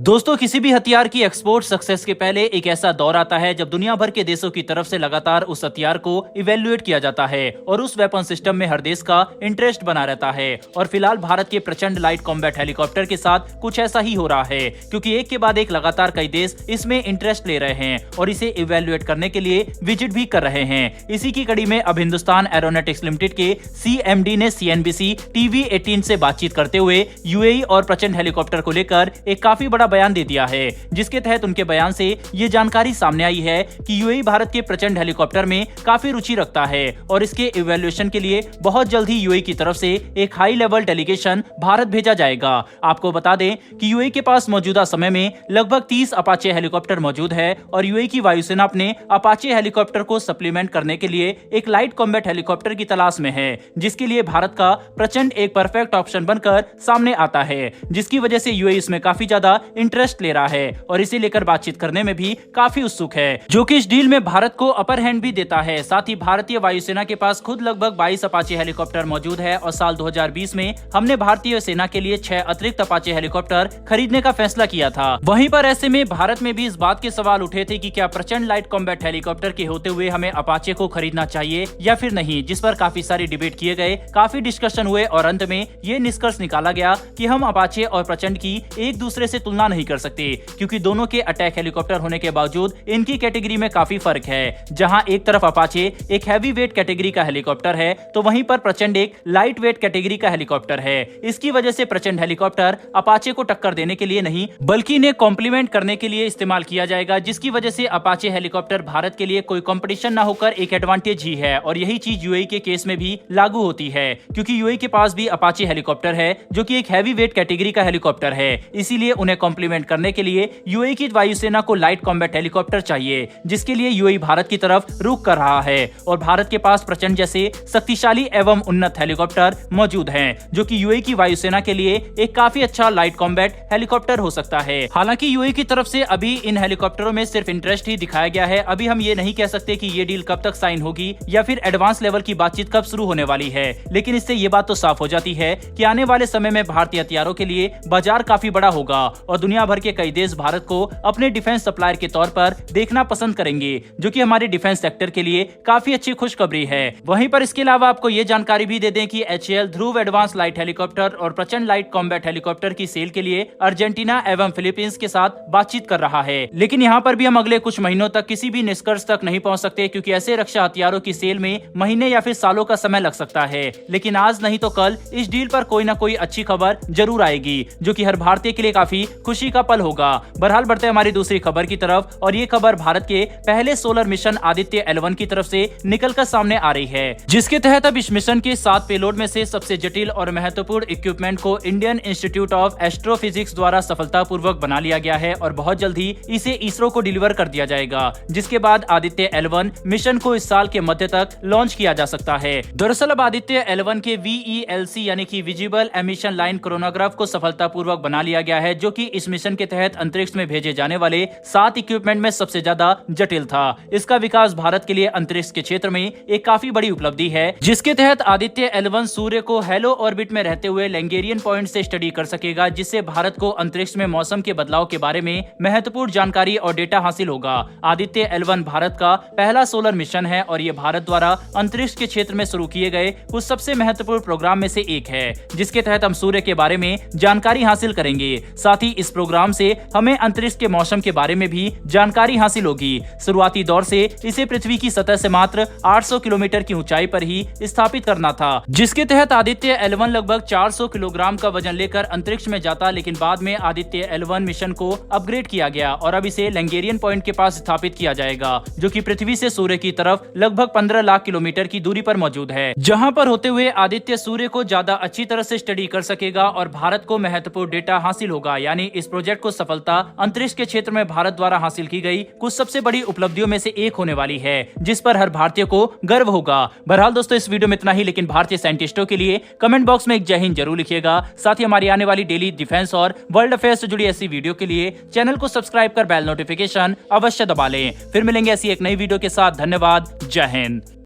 दोस्तों, किसी भी हथियार की एक्सपोर्ट सक्सेस के पहले एक ऐसा दौर आता है जब दुनिया भर के देशों की तरफ से लगातार उस हथियार को इवेल्युएट किया जाता है और उस वेपन सिस्टम में हर देश का इंटरेस्ट बना रहता है। और फिलहाल भारत के प्रचंड लाइट कॉम्बैट हेलीकॉप्टर के साथ कुछ ऐसा ही हो रहा है, क्योंकि एक के बाद एक लगातार कई देश इसमें इंटरेस्ट ले रहे हैं और इसे इवेल्युएट करने के लिए विजिट भी कर रहे हैं। इसी की कड़ी में अब हिंदुस्तान एरोनॉटिक्स लिमिटेड के CMD ने CNBC TV18 से बातचीत करते हुए UAE और प्रचंड हेलीकॉप्टर को लेकर एक काफी बड़ा बयान दे दिया है, जिसके तहत उनके बयान से ये जानकारी सामने आई है कि UAE भारत के प्रचंड हेलीकॉप्टर में काफी रुचि रखता है और इसके इवैल्यूएशन के लिए बहुत जल्द ही UAE की तरफ से एक हाई लेवल डेलीगेशन भारत भेजा जाएगा। आपको बता दें कि UAE के पास मौजूदा समय में लगभग 30 अपाचे हेलीकॉप्टर मौजूद है और UAE की वायुसेना अपने अपाचे हेलीकॉप्टर को सप्लीमेंट करने के लिए एक लाइट कॉम्बैट हेलीकॉप्टर की तलाश में है, जिसके लिए भारत का प्रचंड एक परफेक्ट ऑप्शन बनकर सामने आता है, जिसकी वजह से UAE इसमें काफी ज्यादा इंटरेस्ट ले रहा है और इसे लेकर बातचीत करने में भी काफी उत्सुक है, जो कि इस डील में भारत को अपर हैंड भी देता है। साथ ही भारतीय वायुसेना के पास खुद लगभग 22 अपाचे हेलीकॉप्टर मौजूद है और साल 2020 में हमने भारतीय सेना के लिए 6 अतिरिक्त अपाचे हेलीकॉप्टर खरीदने का फैसला किया था। वहीं पर ऐसे में भारत में भी इस बात के सवाल उठे थे कि क्या प्रचंड लाइट कॉम्बैट हेलीकॉप्टर के होते हुए हमें अपाचे को खरीदना चाहिए या फिर नहीं, जिस पर काफी सारी डिबेट किए गए, काफी डिस्कशन हुए और अंत में ये निष्कर्ष निकाला गया कि हम अपाचे और प्रचंड की एक दूसरे से तुलना नहीं कर सकते, क्योंकि दोनों के अटैक हेलीकॉप्टर होने के बावजूद इनकी कैटेगरी में काफी फर्क है। जहां एक तरफ अपाचे एक हैवी वेट कैटेगरी का हेलीकॉप्टर है, तो वहीं पर प्रचंड एक लाइट वेट कैटेगरी का हेलीकॉप्टर है। इसकी वजह से प्रचंड हेलीकॉप्टर अपाचे को टक्कर देने के लिए नहीं, बल्कि इन्हें कॉम्प्लीमेंट करने के लिए इस्तेमाल किया जाएगा, जिसकी वजह से अपाचे हेलीकॉप्टर भारत के लिए कोई कंपटीशन न होकर एक एडवांटेज ही है। और यही चीज UAE के केस में भी लागू होती है, क्योंकि UAE के पास भी अपाचे हेलीकॉप्टर है, जो कि एक हैवी वेट कैटेगरी का हेलीकॉप्टर है। इसीलिए उन्हें कॉम्प्लीमेंट करने के लिए UAE की वायुसेना को लाइट कॉम्बैट हेलीकॉप्टर चाहिए, जिसके लिए UAE भारत की तरफ रुख कर रहा है। और भारत के पास प्रचंड जैसे शक्तिशाली एवं उन्नत हेलीकॉप्टर मौजूद हैं, जो कि UAE की वायुसेना के लिए एक काफी अच्छा लाइट कॉम्बैट हेलीकॉप्टर हो सकता है। हालांकि UAE की तरफ से अभी इन हेलीकॉप्टरों में सिर्फ इंटरेस्ट ही दिखाया गया है। अभी हम ये नहीं कह सकते कि ये डील कब तक साइन होगी या फिर एडवांस लेवल की बातचीत कब शुरू होने वाली है, लेकिन इससे ये बात तो साफ हो जाती है कि आने वाले समय में भारतीय हथियारों के लिए बाजार काफी बड़ा होगा और दुनिया भर के कई देश भारत को अपने डिफेंस सप्लायर के तौर पर देखना पसंद करेंगे, जो कि हमारे डिफेंस सेक्टर के लिए काफी अच्छी खुशखबरी है। वहीं पर इसके अलावा आपको ये जानकारी भी दे दें कि HAL ध्रुव एडवांस लाइट हेलीकॉप्टर और प्रचंड लाइट कॉम्बैट हेलीकॉप्टर की सेल के लिए अर्जेंटीना एवं फिलीपींस के साथ बातचीत कर रहा है। लेकिन यहाँ पर भी हम अगले कुछ महीनों तक किसी भी निष्कर्ष तक नहीं पहुंच सकते, क्योंकि ऐसे रक्षा हथियारों की सेल में महीने या फिर सालों का समय लग सकता है। लेकिन आज नहीं तो कल इस डील पर कोई ना कोई अच्छी खबर जरूर आएगी, जो कि हर भारतीय के लिए काफी खुशी का पल होगा। बहरहाल बढ़ते हमारी दूसरी खबर की तरफ, और ये खबर भारत के पहले सोलर मिशन आदित्य L1 की तरफ से निकलकर सामने आ रही है, जिसके तहत अब इस मिशन के 7 पेलोड में से सबसे जटिल और महत्वपूर्ण इक्विपमेंट को इंडियन इंस्टीट्यूट ऑफ एस्ट्रोफिजिक्स द्वारा सफलतापूर्वक बना लिया गया है और बहुत जल्द ही इसे इसरो को डिलीवर कर दिया जाएगा, जिसके बाद आदित्य L1 मिशन को इस साल के मध्य तक लॉन्च किया जा सकता है। दरअसल अब आदित्य L1 के VELC यानी कि विजिबल एमिशन लाइन क्रोनोग्राफ को सफलतापूर्वक बना लिया गया है, जो कि इस मिशन के तहत अंतरिक्ष में भेजे जाने वाले 7 इक्विपमेंट में सबसे ज्यादा जटिल था। इसका विकास भारत के लिए अंतरिक्ष के क्षेत्र में एक काफी बड़ी उपलब्धि है, जिसके तहत आदित्य L1 सूर्य को हेलो ऑर्बिट में रहते हुए लैंगेरियन पॉइंट से स्टडी कर सकेगा, जिससे भारत को अंतरिक्ष में मौसम के बदलाव के बारे में महत्वपूर्ण जानकारी और डेटा हासिल होगा। आदित्य L1 भारत का पहला सोलर मिशन है और ये भारत द्वारा अंतरिक्ष के क्षेत्र में शुरू किए गए कुछ सबसे महत्वपूर्ण प्रोग्राम में से एक है, जिसके तहत हम सूर्य के बारे में जानकारी हासिल करेंगे। साथ ही इस प्रोग्राम से हमें अंतरिक्ष के मौसम के बारे में भी जानकारी हासिल होगी। शुरुआती दौर से इसे पृथ्वी की सतह से मात्र 800 किलोमीटर की ऊंचाई पर ही स्थापित करना था, जिसके तहत आदित्य L1 लगभग 400 किलोग्राम का वजन लेकर अंतरिक्ष में जाता। लेकिन बाद में आदित्य L1 मिशन को अपग्रेड किया गया और अब इसे लैंगेरियन पॉइंट के पास स्थापित किया जाएगा, जो कि पृथ्वी से सूर्य की तरफ लगभग 15 लाख किलोमीटर की दूरी पर मौजूद है, जहां पर होते हुए आदित्य सूर्य को ज्यादा अच्छी तरह से स्टडी कर सकेगा और भारत को महत्वपूर्ण डेटा हासिल होगा। यानी इस प्रोजेक्ट को सफलता अंतरिक्ष के क्षेत्र में भारत द्वारा हासिल की गई कुछ सबसे बड़ी उपलब्धियों में से एक होने वाली है, जिस पर हर भारतीय को गर्व होगा। बहरहाल दोस्तों, इस वीडियो में इतना ही, लेकिन भारतीय साइंटिस्टों के लिए कमेंट बॉक्स में एक जय हिंद जरूर लिखिएगा। साथ ही हमारी आने वाली डेली डिफेंस और वर्ल्ड अफेयर्स से जुड़ी ऐसी वीडियो के लिए चैनल को सब्सक्राइब कर बेल नोटिफिकेशन अवश्य दबा लें। फिर मिलेंगे ऐसी एक नई वीडियो के साथ। धन्यवाद। जय हिंद।